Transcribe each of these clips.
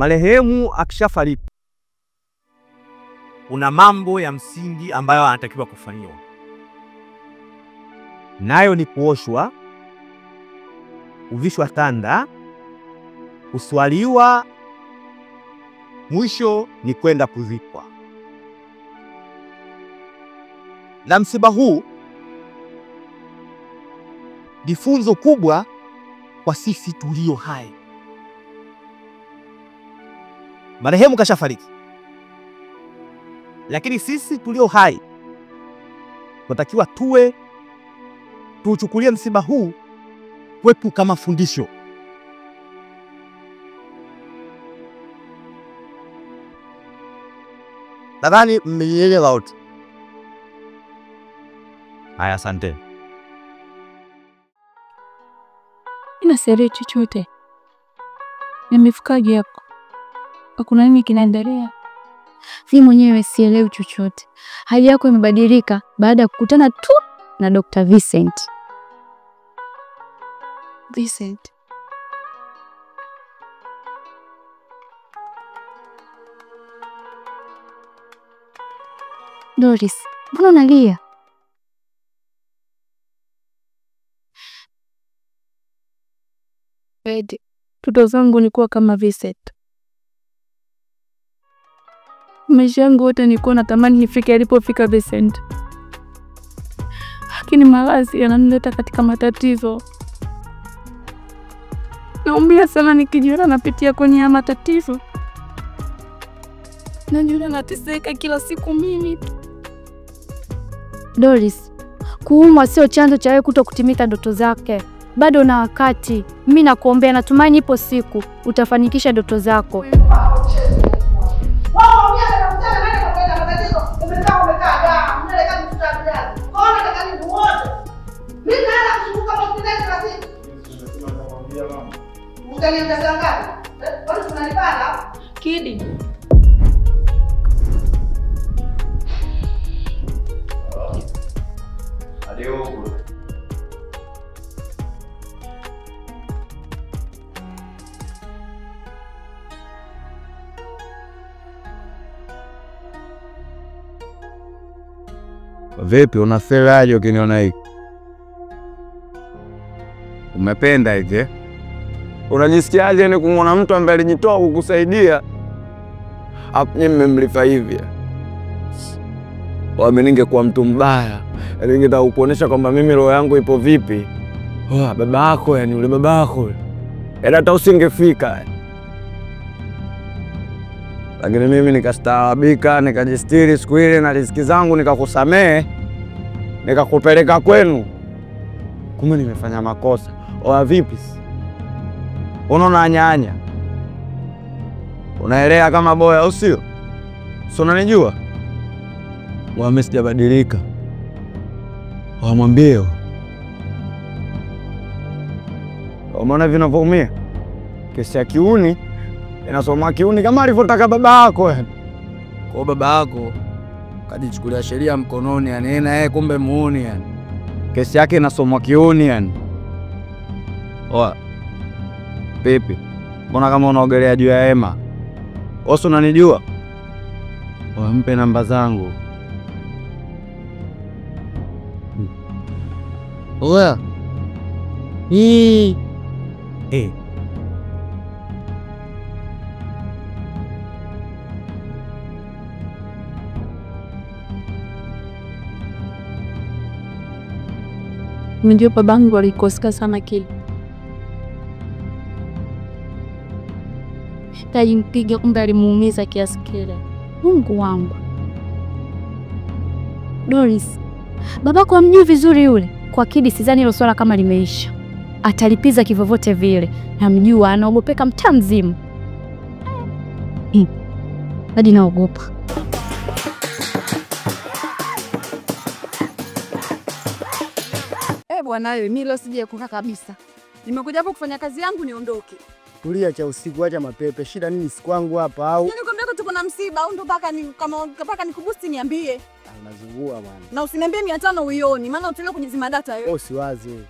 marehemu akishafariki kuna mambo ya msingi ambayo anatakiwa kufanywa. Nayo ni kuoshwa, kuvishwa tanda, kuswaliwa, mwisho ni kwenda kuzikwa. Na msiba huu ni funzo kubwa kwa sisi tulio hai. Marehemu kashafariki, lakini sisi tulio hai tunatakiwa tuuchukulie msiba huu kwetu kama fundisho. Nadhani mmenielewa wote. Haya, asante. Ina siri chochote. Nimefikaje hapo? Hakuna nini kinaendelea? Mimi mwenyewe sielewi chochote. Hali yako imebadilika baada ya kukutana tu na Dr. Vincent. Vincent. Doris, mbona unalia? Edi, toto zangu ni kuwa kama Vincent. Maisha yangu yote nilikuwa natamani nifike alipofika Vincent. Lakini maradhi yananileta katika matatizo. Naumia sana nikijiona napitia kwenye haya matatizo. Najiona nateseka kila siku mimi. Doris, kuumwa sio chanzo cha wewe kutokutimika ndoto zake. Bado na wakati. Mimi nakuombea, natumaini ipo siku utafanikisha ndoto zako. Kidi. Adeo. Vipi, unafurahi ukiniona hivi? Umependa hivi? Unajisikiaje ni kumwona mtu ambaye alijitoa kukusaidia? Hapo nimemlifa hivi. Wame ningekuwa mtu mbaya, ningetaka kukuonesha kwamba mimi roho yangu ipo vipi. Baba yako, yani yule baba yako. Hata usingefika. Lakini mimi nikastaarabika, nikajistiri siku ile na riziki zangu nikakusamee, nikakupeleka kwenu. Kumbe nimefanya makosa. Vipi? Unaona nyanya? Unaelea kama boya au sio? Sio, unanijua? Wame sijabadilika. Wamwambie. Umeona vinavyoumia? Kesi ya kiuni inasoma kiuni kama alivyotaka baba yako yani. Kwa baba yako kajichukulia sheria mkononi yani, na yeye kumbe muuni yani. Kesi yake inasoma kiuni yani. Pepe, mbona kama unaogelea juu ya hema? Oso unanijua? Mpe namba zangu. Oya. Ndio babangu alikoseka sana kile. Alimpiga kumbe alimuumiza kiasi kile. Mungu wangu. Doris, babako amjui vizuri yule. Kwa Kidi sidhani hilo swala kama limeisha. Atalipiza kivyovyote vile. Namjua anaogopeka mtaa mzima. Hadi naogopa. Bwana wewe, mimi leo sije kukaa kabisa. Nimekuja hapo kufanya kazi yangu niondoke. Tulia cha usiku, acha mapepe. Shida nini siku yangu hapa au? Nikwambia tuko na msiba au ndo mpaka nikubusti niambie. Unazungua bwana. Na usiniambie 500 uioni, maana utaenda kujizima data wewe. Usiwazi wewe.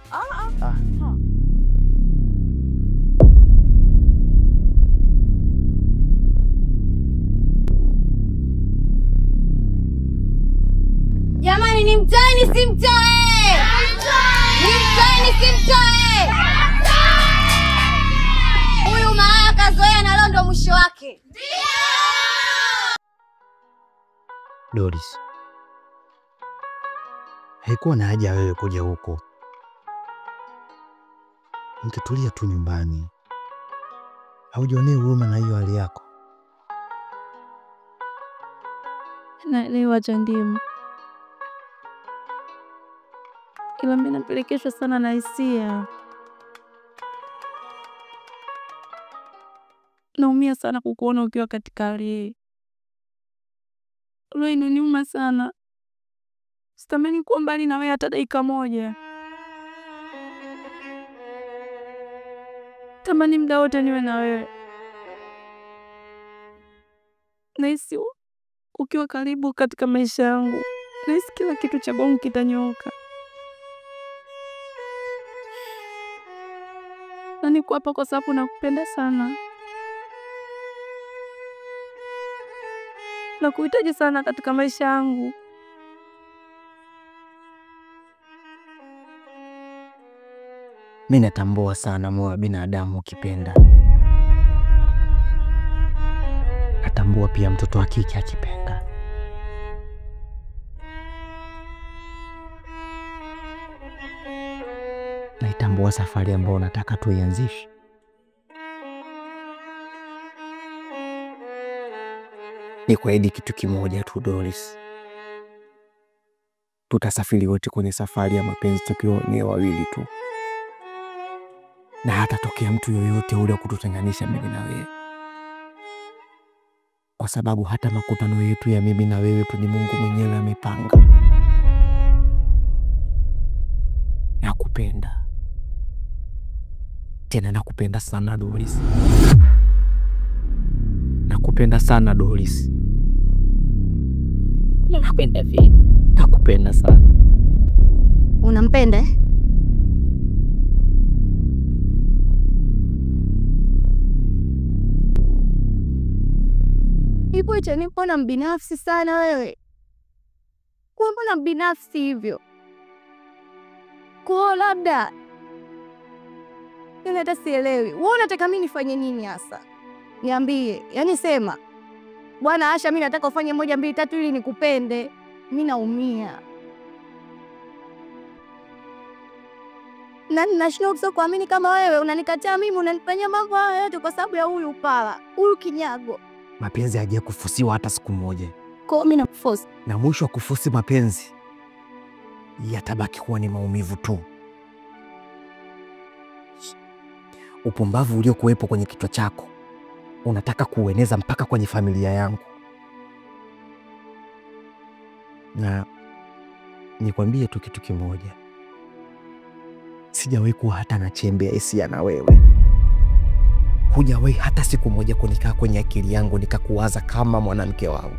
Jamani, ni mtoe simtoe? Ni mtoe simtoe? Huyu malaya kazoea na leo ndo mwisho wake. Doris, haikuwa na haja wewe kuja huko. Ungetulia tu nyumbani. Haujionee huruma na hiyo hali yako. Naelewa Chandimu, ila mimi napelekeshwa sana na hisia. Naumia sana kukuona ukiwa katika hali hii. Roho inaniuma sana. Sitamani kuwa mbali na wewe hata dakika moja. Tamani muda wote niwe na wewe. Nahisi ukiwa karibu katika maisha yangu, nahisi kila kitu cha kwangu kitanyooka. Na niko hapa kwa sababu nakupenda sana. Nakuhitaji sana katika maisha yangu. Mimi natambua sana moyo wa binadamu ukipenda. Natambua pia mtoto wa kike akipenda. Naitambua safari ambayo nataka tuianzishe. Ni kuahidi kitu kimoja tu Doris. Tutasafiri wote kwenye safari ya mapenzi tukiwa ni wawili tu. Na hata tokea mtu yoyote ule kututenganisha mimi na wewe. Kwa sababu hata makutano yetu ya mimi na wewe tu ni Mungu mwenyewe amepanga. Nakupenda. Tena nakupenda sana Doris. Nakupenda sana Doris. Nakupenda vile. Nakupenda sana. Unampenda? Ipo chani, mbona mbinafsi sana wewe? Kwa mbona mbinafsi hivyo? Kwa labda hata sielewi. Wewe unataka mimi nifanye nini hasa? Niambie. Yaani sema. Bwana Asha, mimi nataka ufanye 1 2 3 ili nikupende. Mimi naumia. Na ninashindwa kuamini kama wewe unanikataa mimi, unanifanyia mambo haya yote kwa sababu ya huyu upala, huyu kinyago. Mapenzi haja kufusiwa hata siku moja. Kwa mimi nakufosi. Na mwisho wa kufusi mapenzi yatabaki kuwa ni maumivu tu. Upumbavu uliokuwepo kwenye kichwa chako unataka kuueneza mpaka kwenye familia yangu. Na nikwambie tu kitu kimoja. Sijawahi kuwa hata na chembe ya hisia na wewe. Hujawahi hata siku moja kunikaa kwenye akili yangu nikakuwaza kama mwanamke wangu.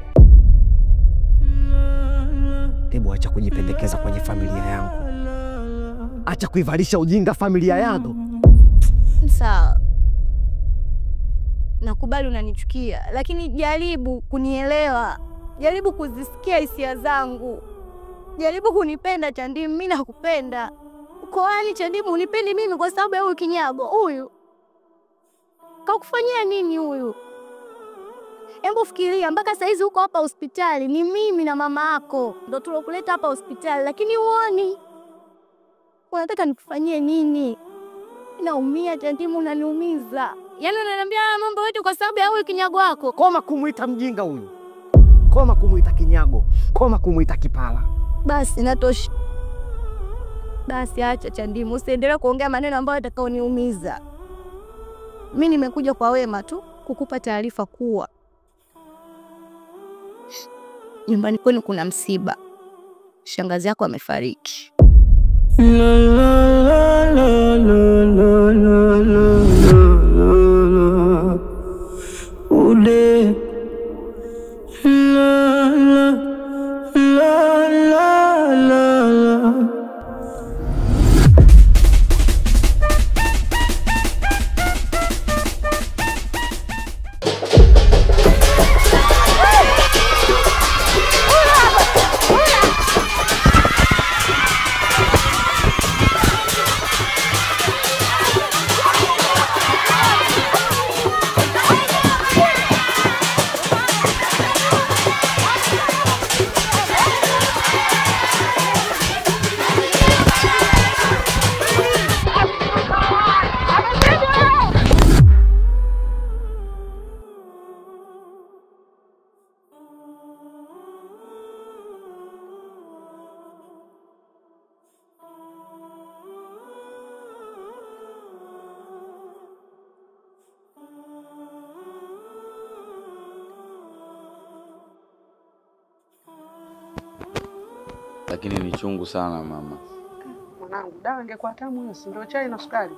Hebu acha kujipendekeza kwenye familia yangu. Acha kuivalisha ujinga familia yangu. Sawa. Nakubali unanichukia, lakini jaribu kunielewa. Jaribu kuzisikia hisia zangu. Jaribu kunipenda Chandimu, mimi nakupenda. Uko wani Chandimu, unipendi mimi kwa sababu ya huyu kinyago huyu? Kakufanyia nini huyu? Hebu fikiria, mpaka saizi uko hapa hospitali, ni mimi na mama yako ndo tulokuleta hapa hospitali, lakini uoni. Unataka nikufanyie nini? Naumia Chandimu, unaniumiza. Yaani unaniambia mambo yote kwa sababu ya huyu kinyago wako. Koma kumuita mjinga huyu. Koma kumuita kinyago. Koma kumuita kipala. Basi natosha. Basi acha Chandimu, usiendelee kuongea maneno ambayo yatakaoniumiza. Mimi nimekuja kwa wema tu kukupa taarifa kuwa nyumbani kwenu kuna msiba. Shangazi yako amefariki. La la la la la la la la ude la la la la la. lakini ni chungu sana mama. Mwanangu, dawa ingekuwa tamu hiyo, si ndio chai na sukari?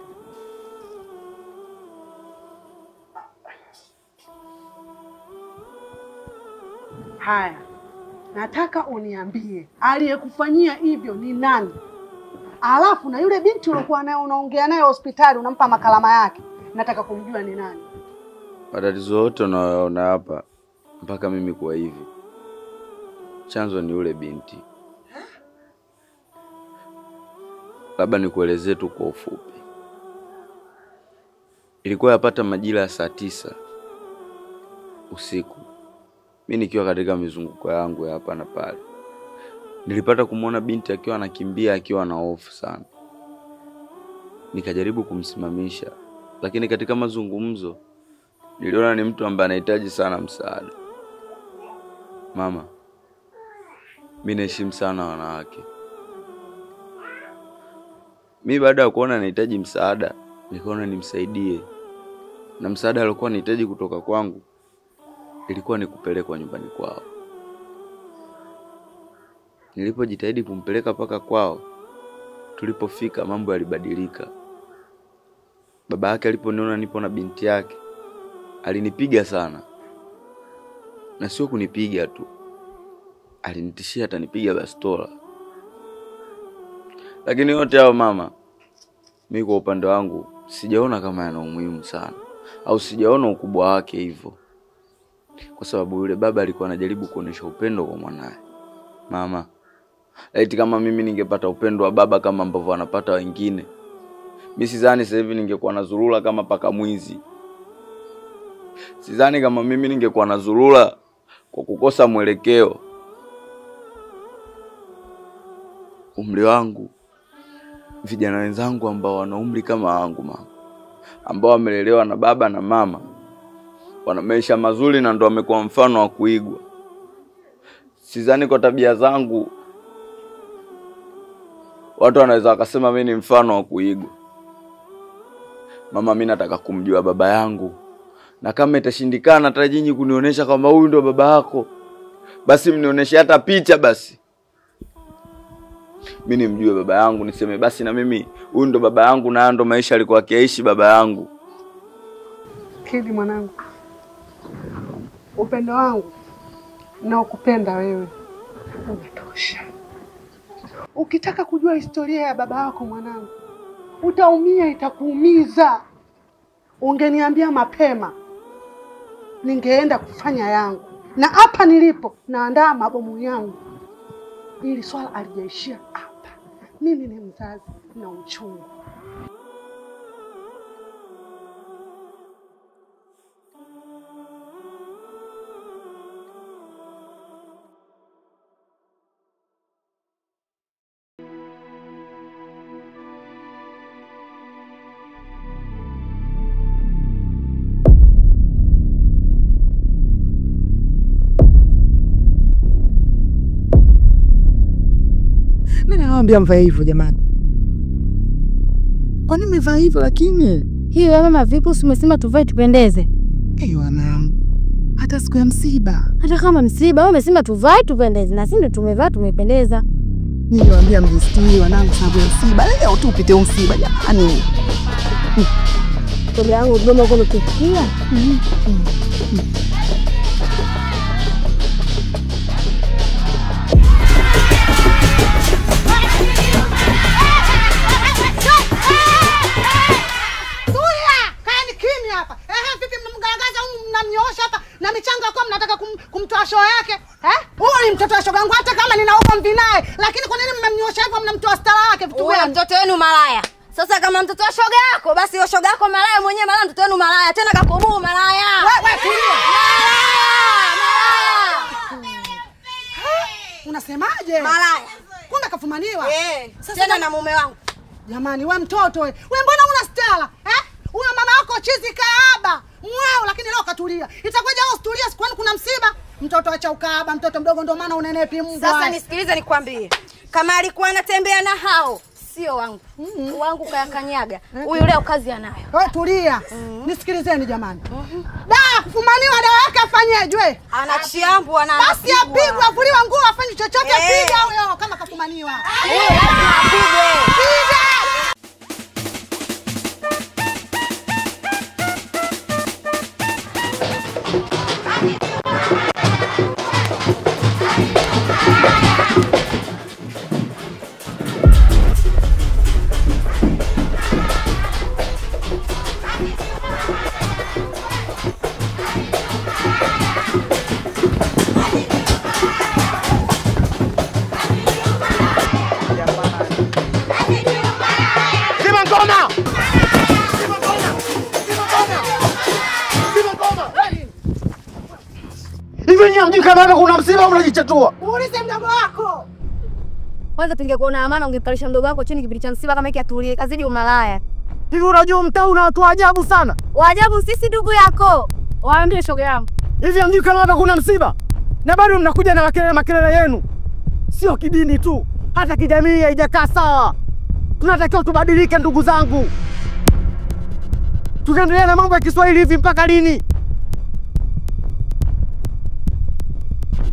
Haya, nataka uniambie aliyekufanyia hivyo ni nani? Alafu na yule binti uliokuwa naye unaongea naye hospitali unampa makalama yake, nataka kumjua ni nani. Matatizo yote unayoona hapa mpaka mimi kuwa hivi, chanzo ni yule binti. Labda nikuelezee tu kwa ufupi. Ilikuwa yapata majira ya saa 9 usiku. Mimi nikiwa katika mizunguko yangu ya hapa na pale, nilipata kumuona binti akiwa anakimbia akiwa na hofu sana. Nikajaribu kumsimamisha, lakini katika mazungumzo niliona ni mtu ambaye anahitaji sana msaada. Mama, mimi naheshimu sana wanawake. Mimi baada ya kuona anahitaji msaada, nikaona nimsaidie. Na msaada alikuwa anahitaji kutoka kwangu ilikuwa ni kupelekwa nyumbani kwao. Nilipojitahidi kumpeleka paka kwao, tulipofika mambo yalibadilika. Baba yake aliponiona nipo na binti yake, alinipiga sana. Na sio kunipiga tu, alinitishia atanipiga bastola. Lakini yote hao mama, mimi kwa upande wangu sijaona kama yana umuhimu sana, au sijaona ukubwa wake hivyo. Kwa sababu yule baba alikuwa anajaribu kuonesha upendo kwa mwanae. Mama, laiti kama mimi ningepata upendo wa baba kama ambavyo anapata wengine, mimi sidhani sasa hivi ningekuwa nazurura kama paka mwizi. Sidhani kama mimi ningekuwa nazurura kwa kukosa mwelekeo. Umri wangu, vijana wenzangu ambao wana umri kama wangu mama, ambao wamelelewa na baba na mama, wana maisha mazuri na ndo wamekuwa mfano wa kuigwa. Sidhani kwa tabia zangu watu wanaweza wakasema mimi ni mfano wa kuigwa. Mama, mimi nataka kumjua baba yangu. Na kama itashindikana hata nyinyi kunionyesha kama huyu ndo baba yako, basi mnionyeshe hata picha basi. Mimi nimjue baba yangu, niseme basi na mimi huyu ndo baba yangu na ndo maisha alikuwa akiishi baba yangu. Kidi mwanangu, upendo wangu na ukupenda wewe unatosha. Ukitaka kujua historia ya baba yako mwanangu, utaumia, itakuumiza. Ungeniambia mapema, ningeenda kufanya yangu. Na hapa nilipo naandaa mabomu yangu. Ili swala alijaishia hapa. Mimi ni mzazi na uchungu. Nani anawaambia mvae hivyo jamani? Kwa nini mvaa hivyo lakini? Hiyo mama vipi usimesema tuvae tupendeze? Wanangu. Hata siku ya msiba. Hata kama msiba wewe umesema tuvae tupendeze na sisi ndio tumevaa tumependeza. Niliwaambia mjistiri wanangu sababu ya msiba. Leo tu upite msiba jamani. Kwa yangu mdomo uko unafikia. Na michanga kwa mnataka kumtoa show yake, Huyu ni mtoto wa shoga yangu hata kama ninaoa mvi naye, lakini kwa nini mmemnyosha hivyo mnamtoa stara yake vitu gani? Mtoto wenu malaya. Sasa kama mtoto wa shoga yako, basi hiyo shoga yako malaya mwenyewe, malaya mtoto wenu malaya, tena kakubuu malaya. Wewe tulia. Malaya. Unasemaje? Malaya. Kumbe kafumaniwa? Sasa tena na mume wangu. Jamani wewe mtoto wewe. Wewe mbona una stara? Huyo mama wako chizi kaaba. Mwao lakini leo katulia. Itakuja au situlia siku kuna msiba? Mtoto acha ukaaba, mtoto mdogo ndio maana unenepi mbwa. Sasa nisikilize nikwambie. Kama alikuwa anatembea na hao, sio wangu. Wangu kayakanyaga. Huyu leo kazi anayo. Wewe tulia. Nisikilizeni jamani. Da kufumaniwa dawa yake afanyejwe? Anachiambwa na basi apigwe, avuliwa nguo, afanye chochote, piga huyo kama kafumaniwa. kama hapa kuna msiba unajichatua? Muulize mdogo wako. Kwanza tungekuona amana ungepalisha mdogo wako chini kipindi cha msiba kama hiki atulie. Kazidi umalaya. Hivi unajua mtaa una watu ajabu sana. Waajabu sisi ndugu yako. Waambie shoga yangu. Hivi hamjui kama hapa kuna msiba? Na bado mnakuja na makelele yenu. Sio kidini tu, hata kijamii haijakaa sawa. Tunatakiwa tubadilike ndugu zangu. Tukaendelea na mambo ya Kiswahili hivi mpaka lini?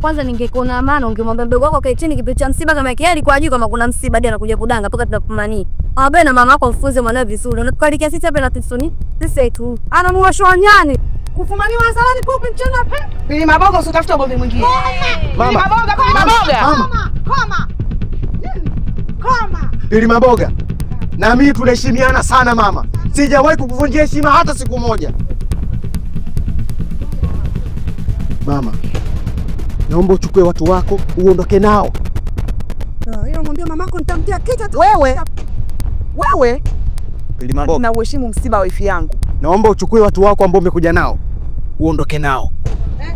Kwanza ningekuona amana ungemwambia mdogo wako kae chini kipindi cha msiba kama hiki alikuwa ajui kama kuna msiba hadi anakuja kudanga mpaka tunapumani. Abe na mama yako mfunze mwanae vizuri. Unatukalika sisi hapa na tisoni. Sisi tu. Anamuwashwa nyani. Kufumaniwa salani kupi mchana pe. Pili maboga usitafuta bombe mwingine. Mama. Maboga, mama. Koma. Pili maboga. Na mimi tunaheshimiana sana mama. Sijawahi kukuvunjia heshima hata siku moja. Mama, naomba uchukue watu wako uondoke nao. Hilo mwambie mamako nitamtia kichwa tu. Wewe Pili maboga. na uheshimu msiba wa wifi yangu. Naomba uchukue watu wako ambao umekuja nao. Uondoke nao.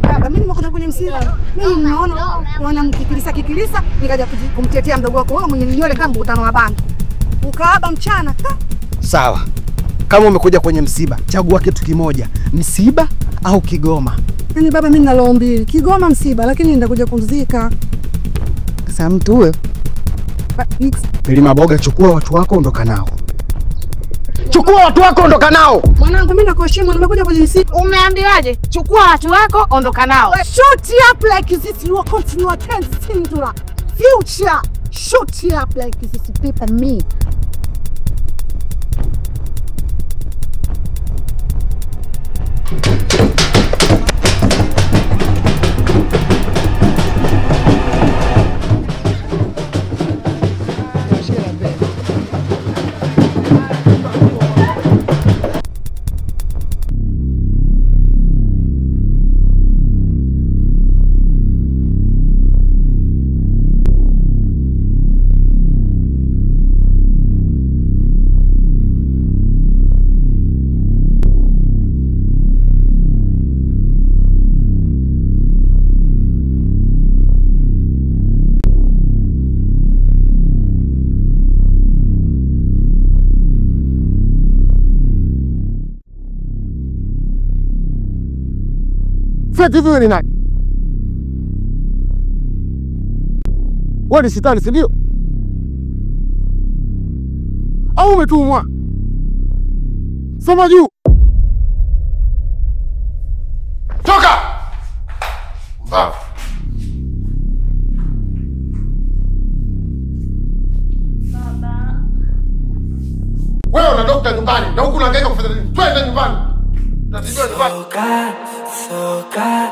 Baba, mimi nimekuja kwenye msiba. Mimi naona wanamkikilisa nikaja kumtetea mdogo wako wewe mwenye nywele kama mkutano wa banda. Ukaaba mchana. Sawa. Kama umekuja kwenye msiba, chagua kitu kimoja. Msiba au Kigoma? Yaani baba, mimi nina roho mbili. Kigoma msiba, lakini nitakuja kuzika. Sasa mtu huyo. Pili maboga, chukua watu wako ondoka nao. Chukua watu wako ondoka nao. Mwanangu, mimi nakuheshimu, nimekuja kwenye msiba. Umeambiwaje? Chukua watu wako, ondoka nao. Shoot up like this, you are continue tense singular. Future. Shoot up like this, people me. Feti huyu ni nani? Wewe ni shetani, si ndio? Au umetumwa? Soma juu. Toka! Baba. Wewe unatoka nyumbani na huku unahangaika kufanya nini? Twende nyumbani. Tatijua nyumbani. Soka